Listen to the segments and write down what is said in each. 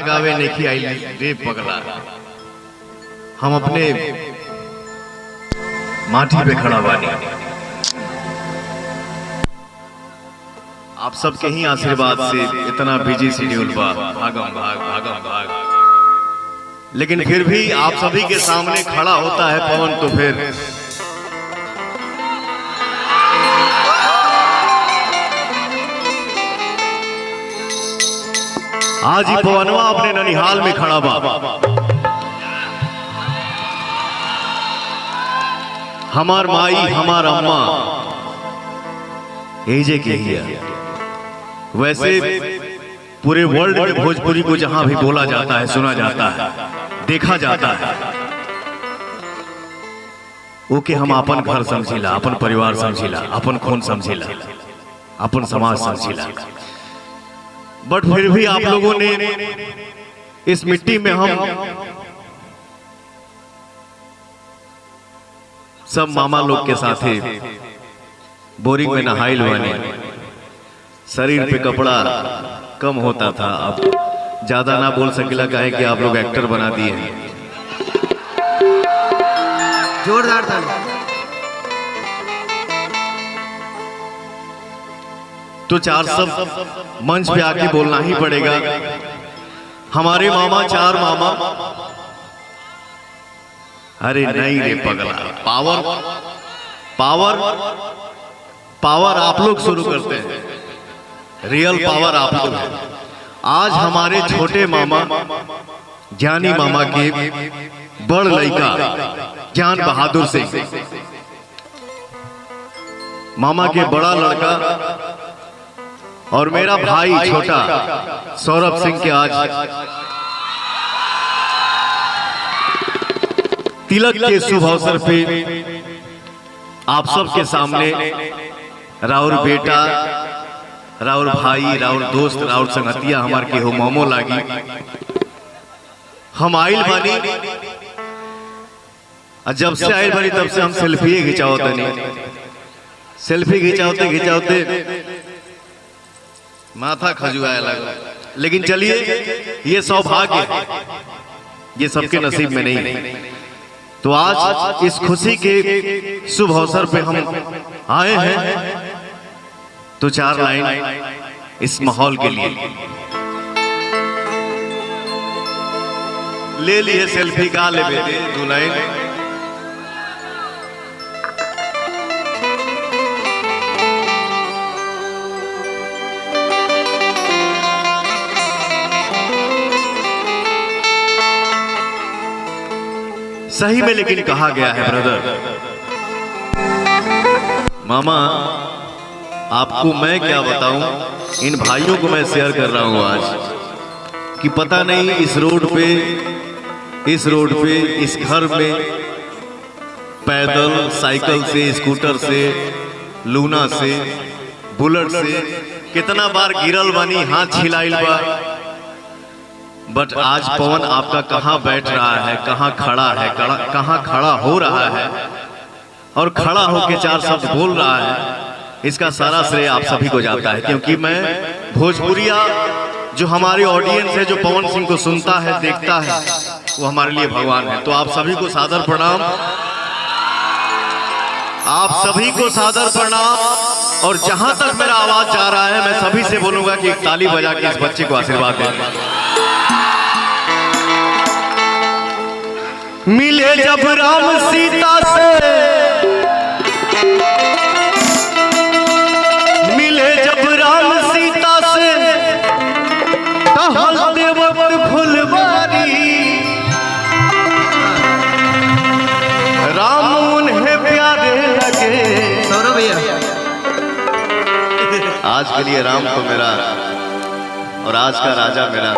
गावे नहीं आई रे पगला। हम अपने माटी पे खड़ा बानी, आप सबके ही आशीर्वाद से इतना बिजी शेड्यूल बा, भागम भाग, लेकिन फिर भी आप सभी के सामने खड़ा होता है पवन तो फिर आज ही पवनवा अपने ननिहाल में खड़ा बा। हमार माई हमार अम्मा एजे के ही है। वैसे पूरे वर्ल्ड में भोजपुरी को जहां भी बोला जाता है, सुना जाता है, देखा जाता है, ओके हम अपन घर समझिला, अपन परिवार समझिला, अपन खून समझिला, अपन समाज समझिला। बट फिर भी आप लोगों ने इस मिट्टी में हम सब मामा लोग के साथ ही बोरिंग में नहाइल बने। शरीर पे कपड़ा कम होता था, अब ज्यादा ना बोल सकेला कहे कि आप लोग एक्टर बना दिए हैं। जोरदार था। तो चार सब मंच पे आके बोलना ही पड़ेगा। हमारे मामा चार मामा, अरे नहीं रे पगला, पावर पावर पावर आप लोग शुरू करते हैं, रियल पावर आप लोग हैं। आज हमारे छोटे मामा ज्ञानी मामा के बड़ लड़का ज्ञान बहादुर सिंह, मामा के बड़ा लड़का और मेरा भाई छोटा सौरभ सिंह के आज तिलक के शुभ अवसर पे आप सबके सामने राउर बेटा, राउर भाई, राउर दोस्त, राउर संगतिया हमार के हो मोमो लागी हम आइल बानी। जब से आइल बानी तब से हम सेल्फी खिंचावते नहीं, सेल्फी खिंचावते माथा खजुआया लगा। लेकिन चलिए, ये सौभाग्य ये सबके नसीब में नहीं है। तो आज इस खुशी के शुभ अवसर पे हम आए हैं, तो चार लाइन इस माहौल के लिए ले लिए। सेल्फी का ले बेटे, दो लाइन। सही में लेकिन कहा गया है ब्रदर, मामा आपको मैं क्या बताऊं, इन भाइयों को मैं शेयर कर रहा हूं आज कि पता नहीं इस रोड पे, इस घर में पैदल, साइकिल से, स्कूटर से, लूना से, बुलेट से कितना बार गिरल बानी, हाथ छिलाइल बा। बट आज पवन आपका कहां बैठ रहा है, कहां खड़ा है, कहां खड़ा हो रहा है और खड़ा होकर चार शब्द बोल रहा है, इसका सारा श्रेय आप सभी को जाता है। क्योंकि मैं भोजपुरिया, जो हमारी ऑडियंस है, जो पवन सिंह को सुनता है, देखता है, वो हमारे लिए भगवान है। तो आप सभी को सादर प्रणाम, आप सभी को सादर प्रणाम। और जहां तक मेरा आवाज जा रहा है, मैं सभी से बोलूंगा कि एक ताली बजा के इस बच्चे को आशीर्वाद दें। मिले जब राम सीता से, मिले जब राम सीता से, टहलते वक्त फुलवारी, राम उन्हें प्यारे लगे। सौरभ भैया, आज के लिए राम तो मेरा और आज का राजा मेरा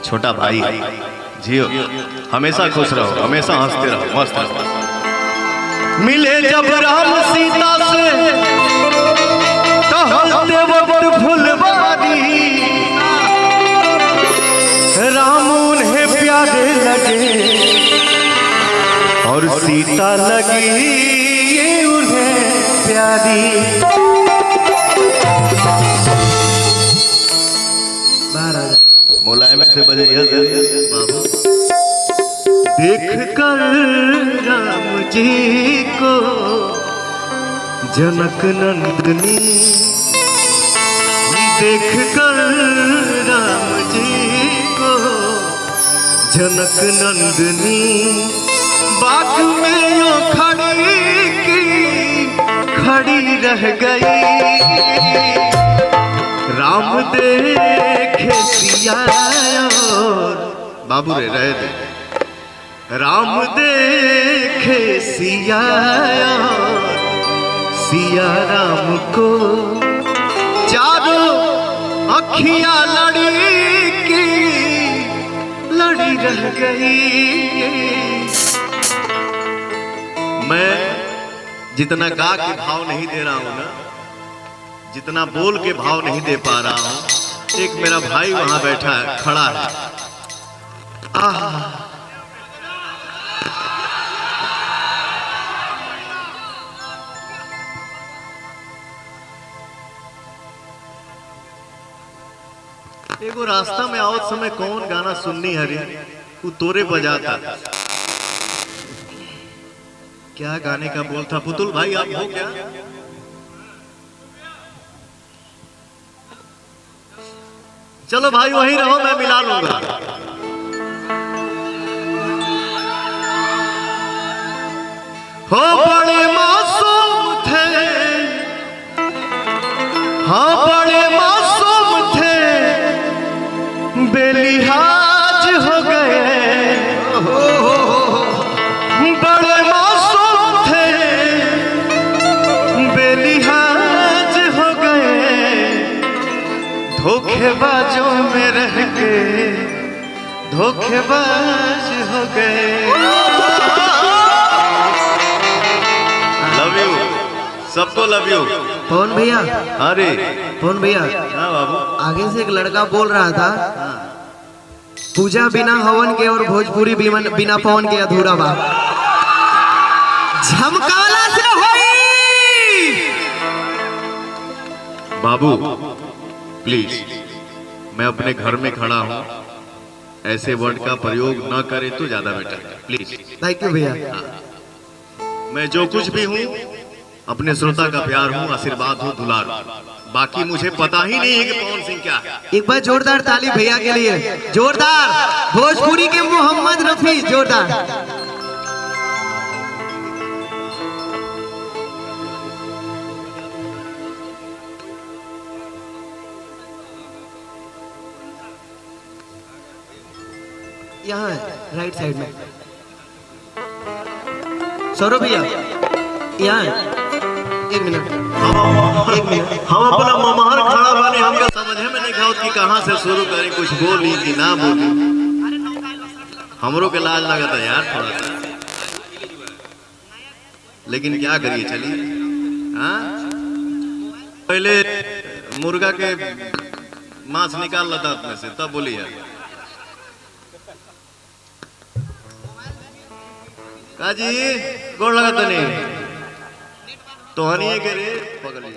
छोटा भाई है। जियो, हमेशा खुश रहो, हमेशा हंसते रहो, मस्त हंसते। मिले जब राम सीता से, टहलते वक्त फुलवारी, राम उन्हें प्यारे लगे और सीता लगी ये उन्हें प्यारी। बाहर आ जा। मुलायम से बजे बाबू। देख कर राम जी को जनक नंदनी, देख कर राम जी को जनक नंदनी, बाग में यो खड़ी रह गई। राम देखे सिया और बाबू रे रह दे। राम देखे सिया और सिया राम को, चारों अखियां लड़ी रह गई। मैं जितना गा के भाव नहीं दे रहा हूं ना, जितना बोल के भाव नहीं दे पा रहा हूं, एक मेरा भाई वहां बैठा है, खड़ा है। एगो रास्ता में आवत समय कौन गाना सुननी हरी, वो तोरे बजाता। क्या गाने का बोल था पुतुल भाई, आप हो क्या? चलो भाई वहीं रहो, मैं मिला लूंगा। हो बड़े मासूम थे, हाँ बड़े मासूम थे, बेलिहाज हो गए। बड़े मासूम थे, बेलिहाज हो गए। धोखेबाजों में रह के धोखेबाज हो गए। लव यू, सबको लव यू। पवन भैया, अरे पवन भैया, हाँ बाबू। आगे से एक लड़का बोल रहा था, पूजा बिना हवन के और भोजपुरी बिना पवन के अधूरा बा। झमकाला से होई। बाबू प्लीज, मैं अपने घर में खड़ा हूं, ऐसे वर्ड का प्रयोग न करे तो ज्यादा बेटर है, प्लीज। थैंक यू भैया। मैं जो कुछ भी हूं अपने श्रोता का प्यार हूं, आशीर्वाद हूं, दुलार हूं। बाकी मुझे पता ही नहीं है कि पवन सिंह क्या है। एक बार जोरदार ताली भैया के लिए, जोरदार। भोजपुरी के मोहम्मद रफी, जोरदार। यहाँ है राइट साइड में। सौरभ भैया यहाँ है, एक मिनट। हम अपना ममहर खड़ा बानी, हमका समझे में नहीं खाओ कि कहाँ से शुरू करें, कुछ बोली कि ना बोली। हमरों के लाज लगा था यार थोड़ा सा, लेकिन क्या करिए, चलिए। हाँ पहले मुर्गा के मांस निकाल ला दांत में से, तब बोली यार। काजी गोड़ लगा तो नहीं तो हनी के रे पकड़ ली।